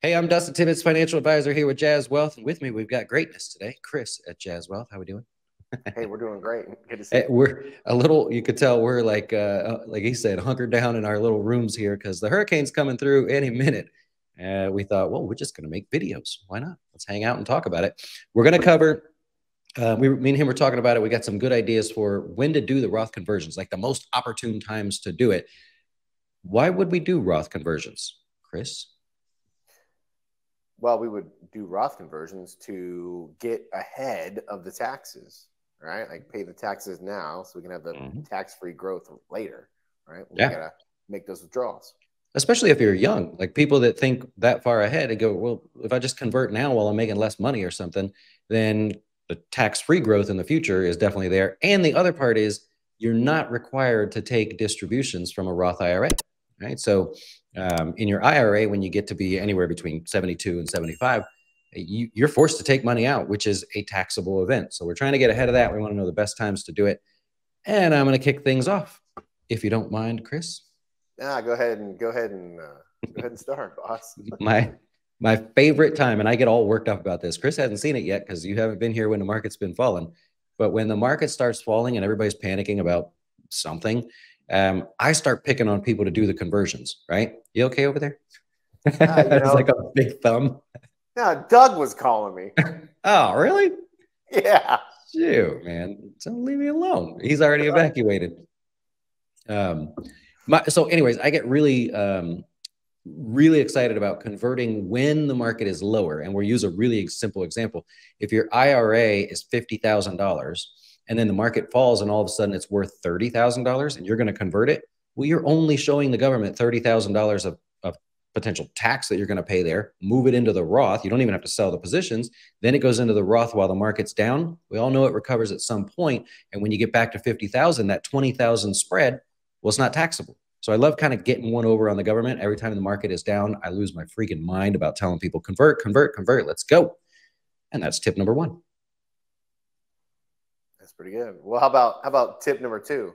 Hey, I'm Dustin Tibbetts, financial advisor here with Jazz Wealth. And with me, we've got greatness today. Chris at Jazz Wealth. How we doing? Hey, we're doing great. Good to see you. We're a little, you could tell we're like he said, hunkered down in our little rooms here because the hurricane's coming through any minute. We thought, well, we're just going to make videos. Why not? Let's hang out and talk about it. We're going to cover, me and him were talking about it. We got some good ideas for when to do the Roth conversions, like the most opportune times to do it. Why would we do Roth conversions, Chris? Well, we would do Roth conversions to get ahead of the taxes, right? Like pay the taxes now so we can have the tax-free growth later, right? We got to make those withdrawals. Especially if you're young, like people that think that far ahead and go, well, if I just convert now while I'm making less money or something, then the tax-free growth in the future is definitely there. And the other part is you're not required to take distributions from a Roth IRA, right? So in your IRA, when you get to be anywhere between 72 and 75, you're forced to take money out, which is a taxable event. So we're trying to get ahead of that. We want to know the best times to do it. And I'm going to kick things off, if you don't mind, Chris. Go ahead and start, boss. My favorite time, and I get all worked up about this. Chris hasn't seen it yet because you haven't been here when the market's been falling. But when the market starts falling and everybody's panicking about something, I start picking on people to do the conversions. Right? You okay over there? It's like a big thumb. No, Doug was calling me. Oh, really? Yeah. Shoot, man. Don't leave me alone. He's already evacuated. So anyways, I get really excited about converting when the market is lower. And we'll use a really simple example. If your IRA is $50,000 and then the market falls and all of a sudden it's worth $30,000 and you're going to convert it, well, you're only showing the government $30,000 of potential tax that you're going to pay there. Move it into the Roth. You don't even have to sell the positions. Then it goes into the Roth while the market's down. We all know it recovers at some point. And when you get back to 50,000, that 20,000 spread, well, it's not taxable. So I love kind of getting one over on the government. Every time the market is down, I lose my freaking mind about telling people convert, convert, convert. Let's go. And that's tip number one. That's pretty good. Well, how about tip number two?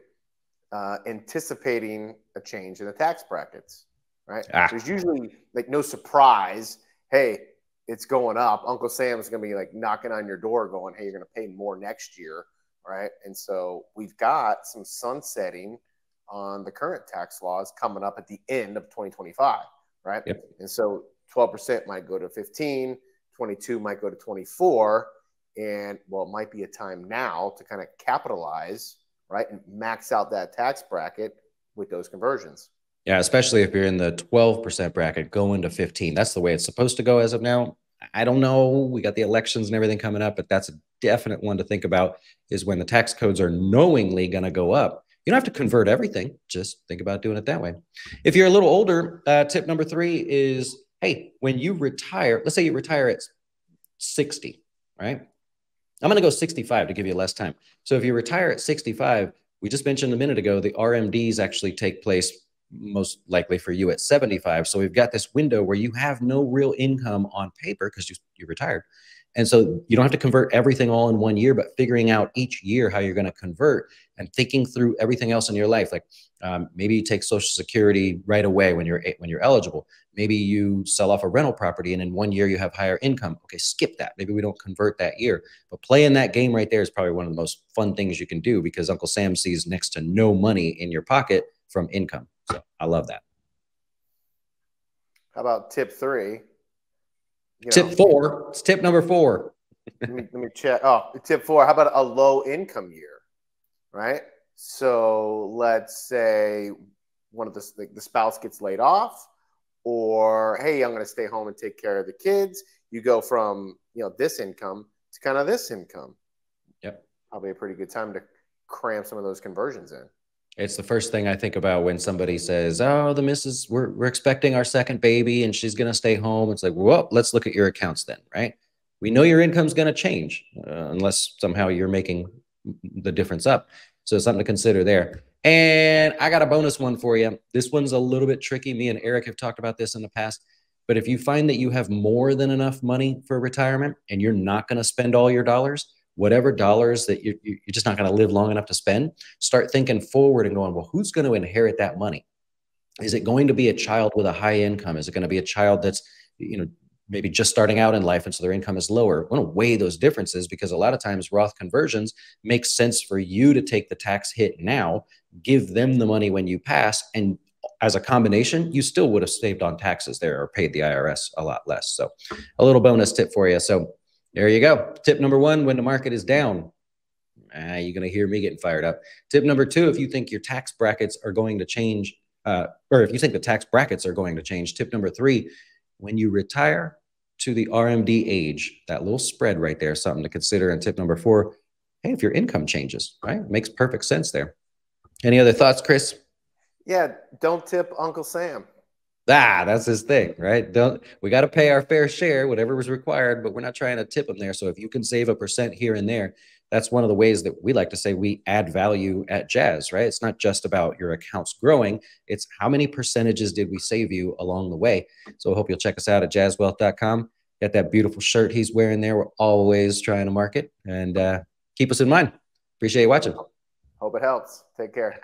Anticipating a change in the tax brackets, right? There's usually like no surprise. Hey, it's going up. Uncle Sam's going to be like knocking on your door going, hey, you're going to pay more next year, right? And so we've got some sunsetting on the current tax laws coming up at the end of 2025, right? Yep. And so 12% might go to 15, 22 might go to 24. And well, it might be a time now to kind of capitalize, right? And max out that tax bracket with those conversions. Yeah, especially if you're in the 12% bracket going to 15. That's the way it's supposed to go as of now. I don't know. We got the elections and everything coming up, but that's a definite one to think about is when the tax codes are knowingly going to go up. You don't have to convert everything. Just think about doing it that way. If you're a little older, tip number three is, hey, when you retire, let's say you retire at 60, right? I'm going to go 65 to give you less time. So if you retire at 65, we just mentioned a minute ago, the RMDs actually take place most likely for you at 75. So we've got this window where you have no real income on paper because you retired. And so you don't have to convert everything all in one year, but figuring out each year how you're going to convert and thinking through everything else in your life. Like maybe you take Social Security right away when you're eligible. Maybe you sell off a rental property and in 1 year you have higher income. Okay, skip that. Maybe we don't convert that year. But playing that game right there is probably one of the most fun things you can do because Uncle Sam sees next to no money in your pocket from income. So I love that. How about tip three? Tip four. It's tip number four. let me check. Oh, tip four. How about a low income year, right? So let's say one of the spouse gets laid off, or hey, I'm going to stay home and take care of the kids. You go from this income to kind of this income. Yep. Probably a pretty good time to cram some of those conversions in. It's the first thing I think about when somebody says, oh, the missus, we're expecting our second baby and she's going to stay home. It's like, well, let's look at your accounts then, right? We know your income's going to change unless somehow you're making the difference up. So it's something to consider there. And I got a bonus one for you. This one's a little bit tricky. Me and Eric have talked about this in the past. But if you find that you have more than enough money for retirement and you're not going to spend all your dollars, whatever dollars that you're just not going to live long enough to spend, start thinking forward and going, well, who's going to inherit that money? Is it going to be a child with a high income? Is it going to be a child that's maybe just starting out in life, and so their income is lower. We want to weigh those differences, because a lot of times Roth conversions make sense for you to take the tax hit now, give them the money when you pass, and as a combination, you still would have saved on taxes there or paid the IRS a lot less. So a little bonus tip for you. So there you go. Tip number one, when the market is down, you're going to hear me getting fired up. Tip number two, if you think your tax brackets are going to change, or if you think the tax brackets are going to change. Tip number three, when you retire to the RMD age, that little spread right there, something to consider. And tip number four, hey, if your income changes, right? It makes perfect sense there. Any other thoughts, Chris? Yeah, don't tip Uncle Sam. That's his thing, right? We got to pay our fair share, whatever was required, but we're not trying to tip him there. So if you can save a % here and there, that's one of the ways that we like to say we add value at Jazz, right? It's not just about your accounts growing. It's how many percentages did we save you along the way? So I hope you'll check us out at jazzwealth.com. Got that beautiful shirt he's wearing there. We're always trying to market, and keep us in mind. Appreciate you watching. Hope it helps. Take care.